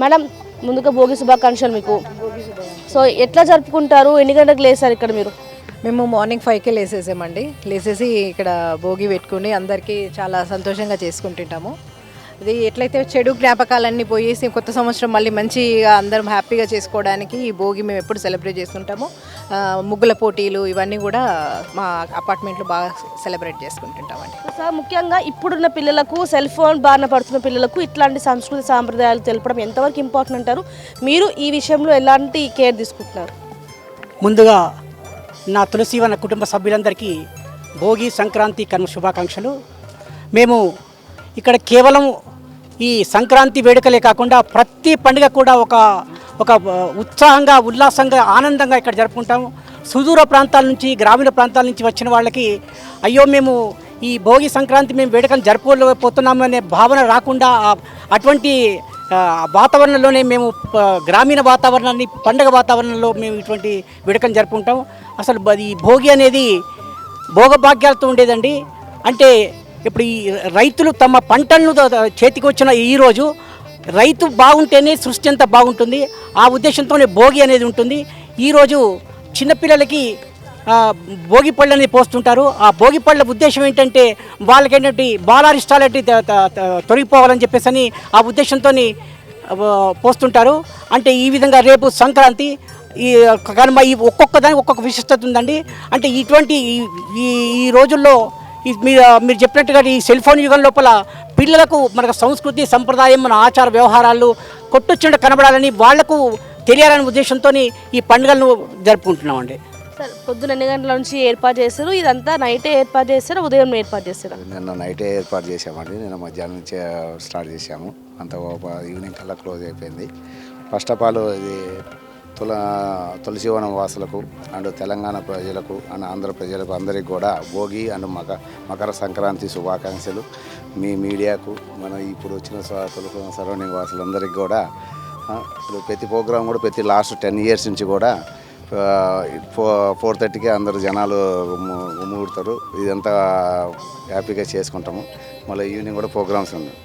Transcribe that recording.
Madam ముందుగా భోగి శుభాకాంక్షలు మీకు. సో ఎట్లా జరుపుకుంటారు, ఎన్ని గంటలకు లేస్తారు ఇక్కడ మీరు? మేము మార్నింగ్ 5కే లేసేసామండి. లేసేసి ఇక్కడ భోగి పెట్టుకుని అందరికీ చాలా సంతోషంగా చేసుకుంటుంటాము. ఇది ఎట్లయితే చెడు జ్ఞాపకాలన్నీ పోయేసి కొత్త సంవత్సరం మళ్ళీ మంచిగా అందరం హ్యాపీగా చేసుకోవడానికి ఈ భోగి మేము ఎప్పుడు సెలబ్రేట్ చేసుకుంటాము. ముగ్గుల పోటీలు ఇవన్నీ కూడా మా అపార్ట్మెంట్లో బాగా సెలబ్రేట్ చేసుకుంటుంటామండి. సార్ ముఖ్యంగా ఇప్పుడున్న పిల్లలకు సెల్ ఫోన్ బారిన పడుతున్న పిల్లలకు ఇట్లాంటి సంస్కృతి సాంప్రదాయాలు తెలపడం ఎంతవరకు ఇంపార్టెంట్ అంటారు? మీరు ఈ విషయంలో ఎలాంటి కేర్ తీసుకుంటున్నారు? ముందుగా నా తులసివన కుటుంబ సభ్యులందరికీ భోగి సంక్రాంతి కనుమ శుభాకాంక్షలు. మేము ఇక్కడ కేవలం ఈ సంక్రాంతి వేడుకలే కాకుండా ప్రతి పండుగ కూడా ఒక ఉత్సాహంగా ఉల్లాసంగా ఆనందంగా ఇక్కడ జరుపుకుంటాము. సుదూర ప్రాంతాల నుంచి గ్రామీణ ప్రాంతాల నుంచి వచ్చిన వాళ్ళకి అయ్యో మేము ఈ భోగి సంక్రాంతి మేము వేడుకలు జరుపుకోలేకపోతున్నాము అనే భావన రాకుండా అటువంటి వాతావరణంలోనే మేము గ్రామీణ వాతావరణాన్ని పండుగ వాతావరణంలో మేము ఇటువంటి వేడుకలు జరుపుకుంటాము. అసలు ఈ భోగి అనేది భోగభాగ్యాలతో ఉండేదండి. అంటే ఇప్పుడు ఈ రైతులు తమ పంటలను చేతికి వచ్చిన ఈరోజు రైతు బాగుంటేనే సృష్టి అంతా బాగుంటుంది. ఆ ఉద్దేశంతోనే భోగి అనేది ఉంటుంది. ఈరోజు చిన్నపిల్లలకి భోగి పళ్ళని పోస్తుంటారు. ఆ భోగి పళ్ళ ఉద్దేశం ఏంటంటే వాళ్ళకేంటంటే బాలారిష్టాలంటే తొలగిపోవాలని చెప్పేసి అని ఆ ఉద్దేశంతో పోస్తుంటారు. అంటే ఈ విధంగా రేపు సంక్రాంతి ఈ కనుమ ఈ ఒక్కొక్క దానికి ఒక్కొక్క విశిష్టత ఉందండి. అంటే ఇటువంటి ఈ రోజుల్లో మీరు చెప్పినట్టుగా ఈ సెల్ ఫోన్ యుగం లోపల పిల్లలకు మనకు సంస్కృతి సంప్రదాయం మన ఆచార వ్యవహారాలు కొట్టొచ్చిండ కనబడాలని వాళ్లకు తెలియాలనే ఉద్దేశంతో ఈ పండుగలను జరుపుకుంటున్నామండి. సార్ పొద్దున ఎన్ని గంటల నుంచి ఏర్పాటు చేస్తారు? ఇదంతా నైటే ఏర్పాటు చేస్తారా, ఉదయం ఏర్పాటు చేస్తారా? నిన్న నైటే ఏర్పాటు చేసామండి. నిన్న మధ్యాహ్నం నుంచి స్టార్ట్ చేసాము. అంత ఈవినింగ్ కల్లా క్లోజ్ అయిపోయింది. ఫస్ట్ ఆఫ్ ఆల్ ఇది తులసివనం వాసులకు అండ్ తెలంగాణ ప్రజలకు అండ్ ఆంధ్ర ప్రజలకు అందరికీ కూడా భోగి అండ్ మకర సంక్రాంతి శుభాకాంక్షలు. మీ మీడియాకు మన ఇప్పుడు వచ్చిన తులసివనం సరౌండింగ్ వాసులందరికీ కూడా ఇప్పుడు ప్రతి ప్రోగ్రాం కూడా ప్రతి లాస్ట్ 10 years నుంచి కూడా 4:30కే అందరు జనాలు మూడుతారు. ఇదంతా హ్యాపీగా చేసుకుంటాము. మళ్ళీ ఈవినింగ్ కూడా ప్రోగ్రామ్స్ ఉన్నాయి.